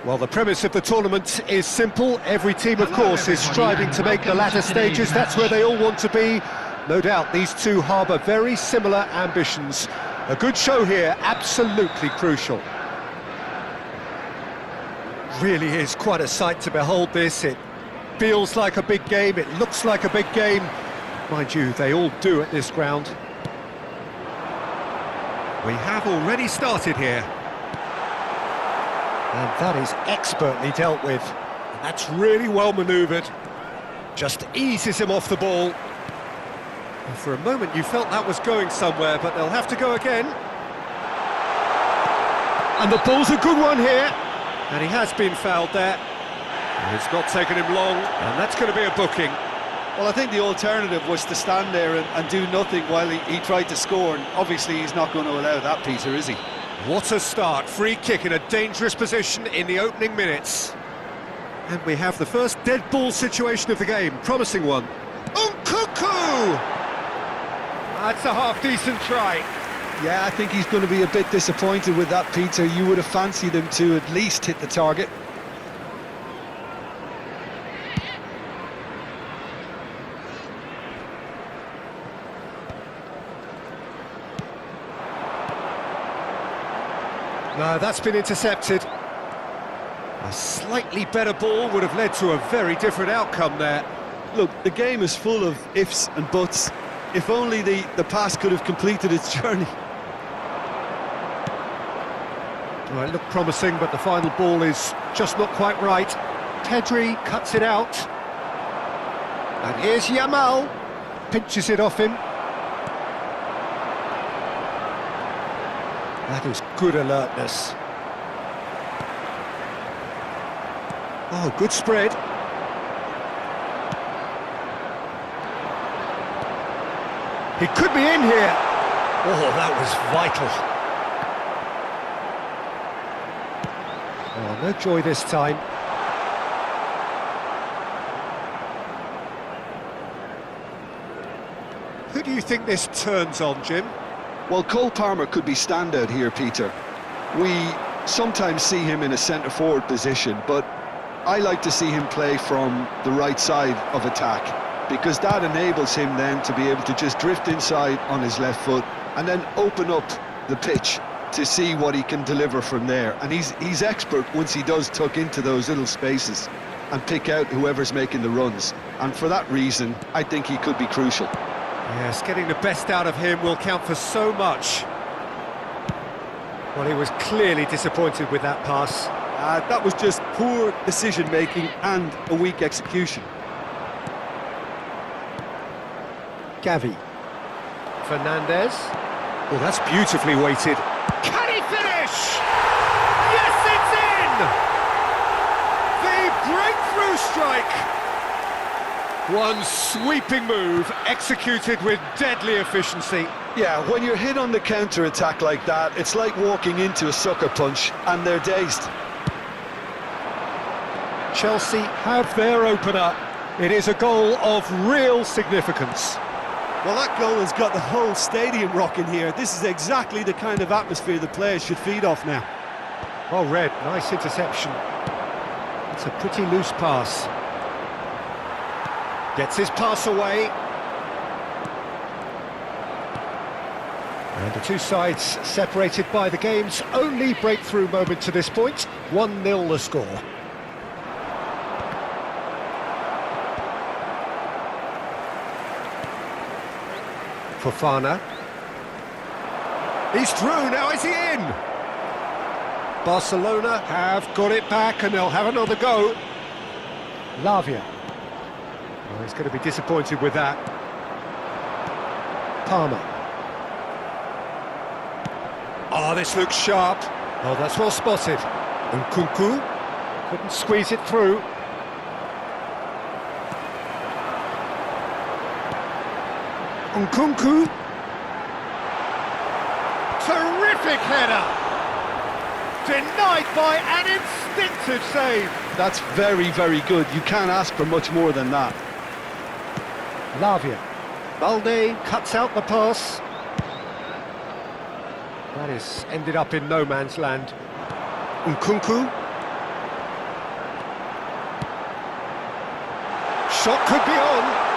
Well, the premise of the tournament is simple. Every team, of course, is striving to make the latter stages. That's where they all want to be. No doubt these two harbour very similar ambitions. A good show here, absolutely crucial. Really is quite a sight to behold this. It feels like a big game, it looks like a big game. Mind you, they all do at this ground. We have already started here. And that is expertly dealt with. And that's really well manoeuvred. Just eases him off the ball. And for a moment you felt that was going somewhere, but they'll have to go again. And the ball's a good one here. And he has been fouled there. It's not taken him long, and that's going to be a booking. Well, I think the alternative was to stand there and do nothing while he tried to score, and obviously he's not going to allow that, Peter, is he? What a start, free kick in a dangerous position in the opening minutes. And we have the first dead ball situation of the game, promising one. Nkunku! That's a half-decent try. Yeah, I think he's going to be a bit disappointed with that, Peter. You would have fancied him to at least hit the target. No, that's been intercepted. A slightly better ball would have led to a very different outcome there. Look, the game is full of ifs and buts. If only the pass could have completed its journey. Well, it looked promising, but the final ball is just not quite right. Pedri cuts it out. And here's Yamal. Pinches it off him. That is good alertness. Oh, good spread. He could be in here. Oh, that was vital. Oh, no joy this time. Who do you think this turns on, Jim? Well, Cole Palmer could be standout here, Peter. We sometimes see him in a centre-forward position, but I like to see him play from the right side of attack, because that enables him then to be able to just drift inside on his left foot and then open up the pitch to see what he can deliver from there. And he's expert once he does tuck into those little spaces and pick out whoever's making the runs. And for that reason, I think he could be crucial. Yes, getting the best out of him will count for so much. Well, he was clearly disappointed with that pass. That was just poor decision-making and a weak execution. Gavi. Fernandez. Oh, that's beautifully weighted. Can he finish? Yes, it's in! The breakthrough strike! One sweeping move, executed with deadly efficiency. Yeah, when you're hit on the counter-attack like that, it's like walking into a sucker punch, and they're dazed. Chelsea have their opener. It is a goal of real significance. Well, that goal has got the whole stadium rocking here. This is exactly the kind of atmosphere the players should feed off now. Well read, nice interception. It's a pretty loose pass. Gets his pass away. And the two sides separated by the game's only breakthrough moment to this point. 1-0 the score. Fofana. He's through, now is he in? Barcelona have got it back and they'll have another go. Lavia. Well, he's going to be disappointed with that. Palmer. Oh, this looks sharp. Oh, that's well spotted. Nkunku couldn't squeeze it through. Nkunku. Terrific header. Denied by an instinctive save. That's very, very good. You can't ask for much more than that. Lavia. Balde cuts out the pass. That is ended up in no man's land. Nkunku. shot could be on.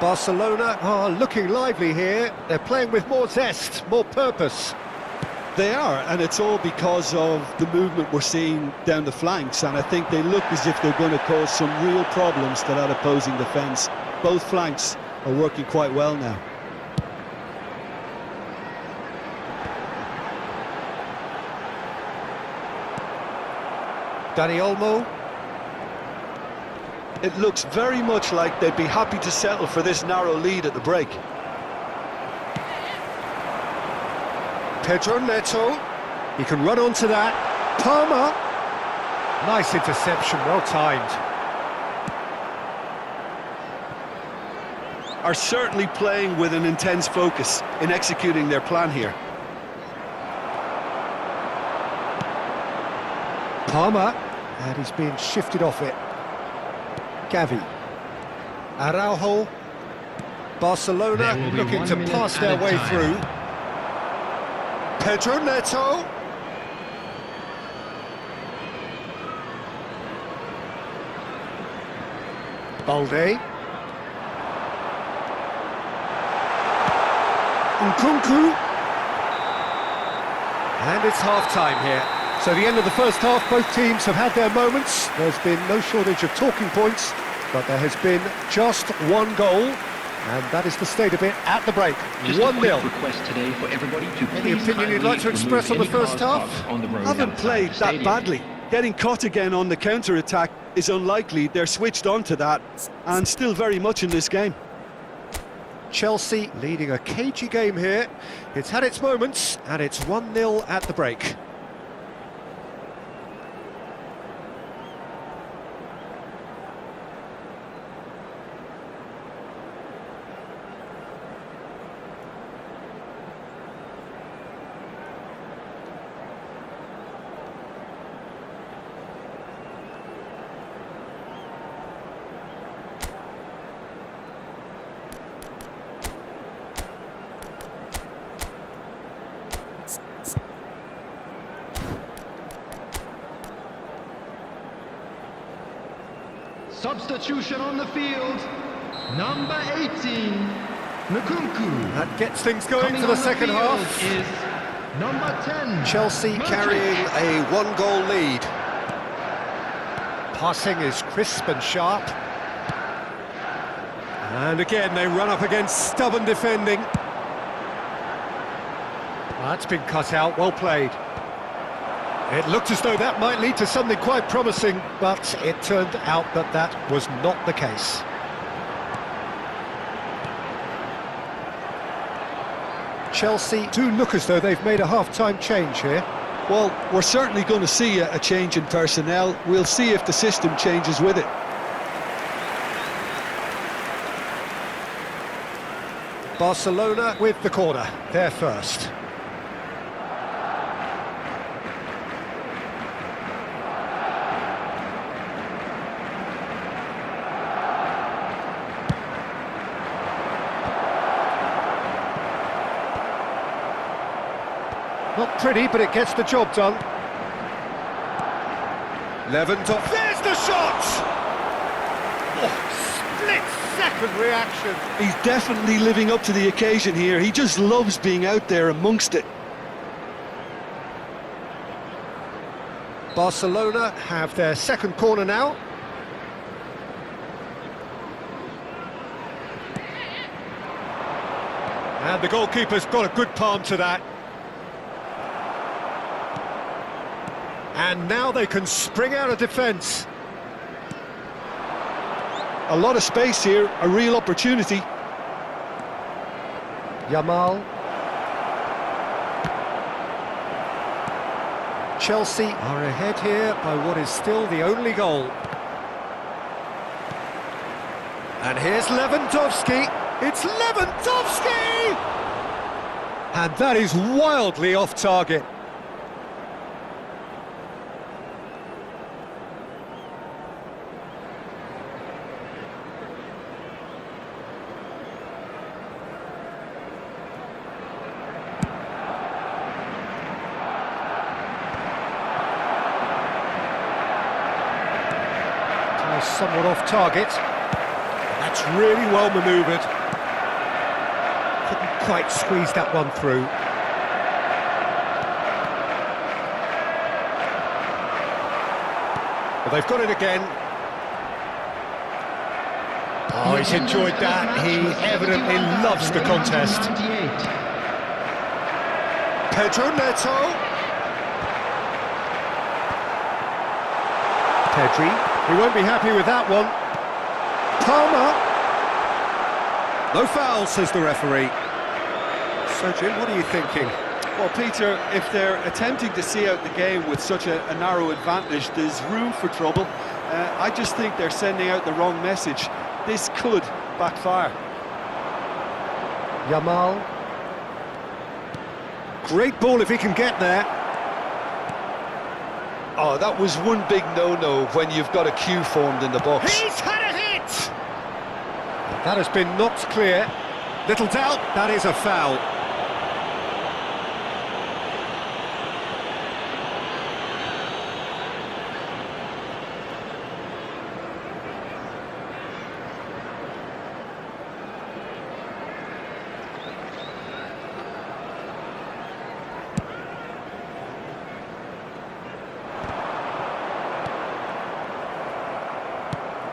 Barcelona are looking lively here. They're playing with more zest, more purpose. They are, and it's all because of the movement we're seeing down the flanks, and I think they look as if they're going to cause some real problems to that opposing defence. Both flanks are working quite well now. Dani Olmo. It looks very much like they'd be happy to settle for this narrow lead at the break. Pedro Neto. He can run onto that. Palmer. Nice interception, well timed. Are certainly playing with an intense focus in executing their plan here. Palmer. And he's being shifted off it. Gavi. Araujo. Barcelona looking to pass their way through. Pedro Neto. Balde. Nkunku. And it's half-time here. So the end of the first half, both teams have had their moments. There's been no shortage of talking points, but there has been just one goal, and that is the state of it at the break. 1-0. Request today for everybody to Any opinion you'd like to express on the first half? Haven't played that badly. Getting caught again on the counter-attack is unlikely. They're switched on to that, and still very much in this game. Chelsea leading a cagey game here. It's had its moments, and it's 1-0 at the break. Substitution on the field, number 18, Nkunku. That gets things going for the second half. Is number 10, Chelsea carrying a one-goal lead. Passing is crisp and sharp. And again, they run up against stubborn defending. That's been cut out, well played. It looked as though that might lead to something quite promising, but it turned out that that was not the case. Chelsea do look as though they've made a half-time change here. Well, we're certainly going to see a change in personnel. We'll see if the system changes with it. Barcelona with the corner, they're first. Not pretty, but it gets the job done. Lewandowski, there's the shot! Oh, split-second reaction. He's definitely living up to the occasion here. He just loves being out there amongst it. Barcelona have their second corner now. And the goalkeeper's got a good palm to that. And now they can spring out of defence. A lot of space here, a real opportunity. Yamal. Chelsea are ahead here by what is still the only goal. And here's Lewandowski. It's Lewandowski! And that is wildly off target. Well, somewhat off target. That's really well manoeuvred. Couldn't quite squeeze that one through. But they've got it again. Oh, he's enjoyed that. He evidently loves the contest. Pedro Neto. Pedri. He won't be happy with that one. Palmer. No foul, says the referee. So, Jim, what are you thinking? Well, Peter, if they're attempting to see out the game with such a narrow advantage, there's room for trouble. I just think they're sending out the wrong message. This could backfire. Yamal. Great ball if he can get there. Oh, that was one big no-no when you've got a queue formed in the box. He's had a hit! That has been knocked clear. Little doubt, that is a foul.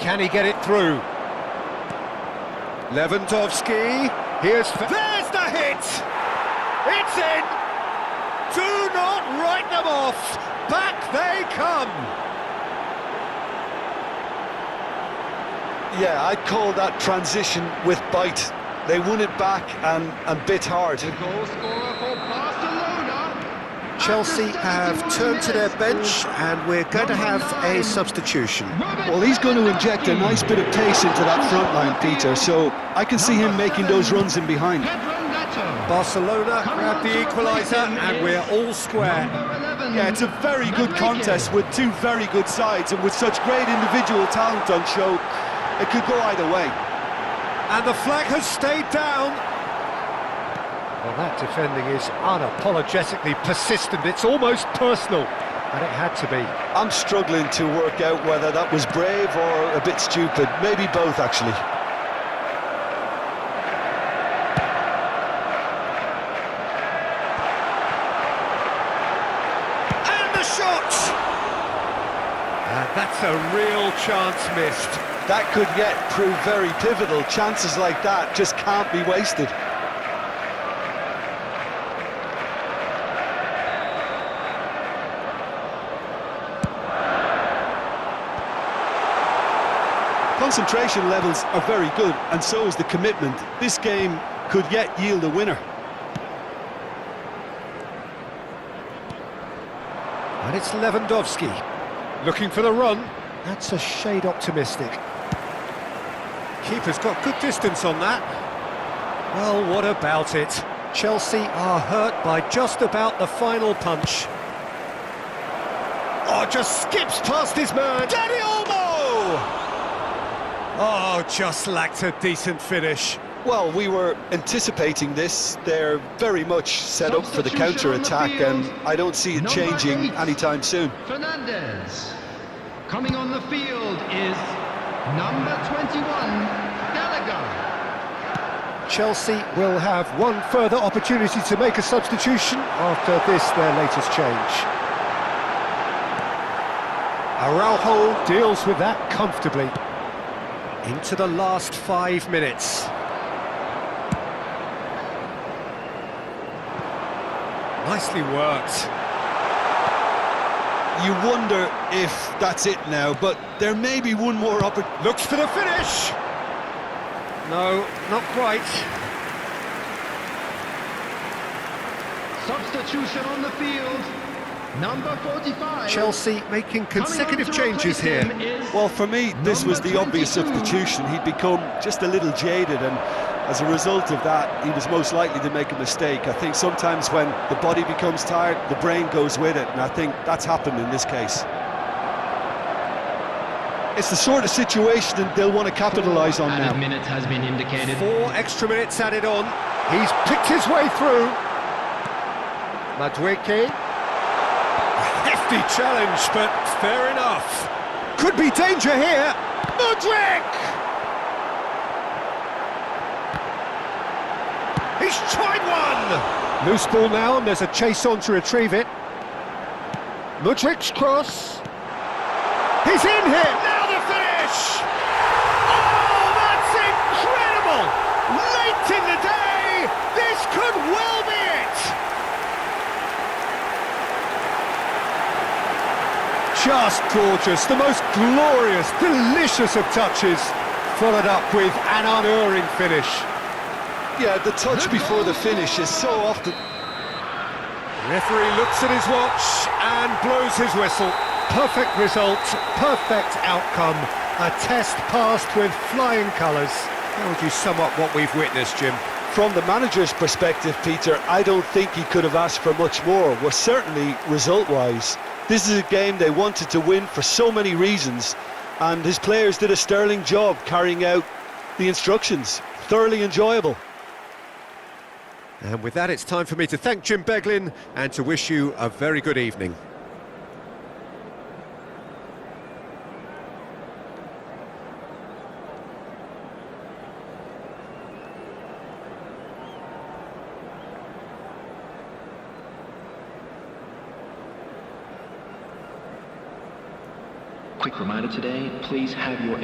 Can he get it through? Lewandowski, there's the hit! It's in! Do not write them off! Back they come! Yeah, I'd call that transition with bite. They won it back and bit hard. The goal scorer for Barcelona. Chelsea have turned to their bench and we're going to have a substitution. Well, he's going to inject a nice bit of pace into that front line, Peter, so I can see him making those runs in behind. Barcelona grab the equaliser and we're all square. Yeah, it's a very good contest with two very good sides, and with such great individual talent on show, it could go either way. And the flag has stayed down. Well, that defending is unapologetically persistent. It's almost personal, and it had to be. I'm struggling to work out whether that was brave or a bit stupid. Maybe both, actually. And the shot! And that's a real chance missed. That could yet prove very pivotal. Chances like that just can't be wasted. Concentration levels are very good, and so is the commitment. This game could yet yield a winner. And it's Lewandowski looking for the run. That's a shade optimistic. Keeper's got good distance on that. Well, what about it? Chelsea are hurt by just about the final punch. Oh, just skips past his man. Danny Olmo! Oh, just lacked a decent finish. Well, we were anticipating this. They're very much set up for the counter-attack, and I don't see it changing anytime soon. Fernandez. Coming on the field is number 21, Gallagher. Chelsea will have one further opportunity to make a substitution after this, their latest change. Araujo deals with that comfortably. Into the last 5 minutes. Nicely worked. You wonder if that's it now, but there may be one more opportunity. Looks for the finish! No, not quite. Substitution on the field, number 45. Chelsea making consecutive changes here. Well, for me, this was the obvious substitution. He'd become just a little jaded, and as a result of that, he was most likely to make a mistake. I think sometimes when the body becomes tired, the brain goes with it, and I think that's happened in this case. It's the sort of situation that they'll want to capitalise on now. Minutes has been indicated. 4 extra minutes added on. He's picked his way through. Madueke. A hefty challenge, but fair enough. Could be danger here. Mudryk! He's tried one! Loose ball now, and there's a chase on to retrieve it. Mudryk's cross. He's in here! Now the finish! Oh, that's incredible! Late in the day, this could well be it! Just gorgeous, the most glorious, delicious of touches, followed up with an unerring finish. Yeah, the touch before the finish is so often... Referee looks at his watch and blows his whistle. Perfect result, perfect outcome, a test passed with flying colours. How would you sum up what we've witnessed, Jim? From the manager's perspective, Peter, I don't think he could have asked for much more. Well, certainly result-wise. This is a game they wanted to win for so many reasons, and his players did a sterling job carrying out the instructions. Thoroughly enjoyable. And with that, it's time for me to thank Jim Beglin and to wish you a very good evening. Quick reminder today, please have your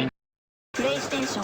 PlayStation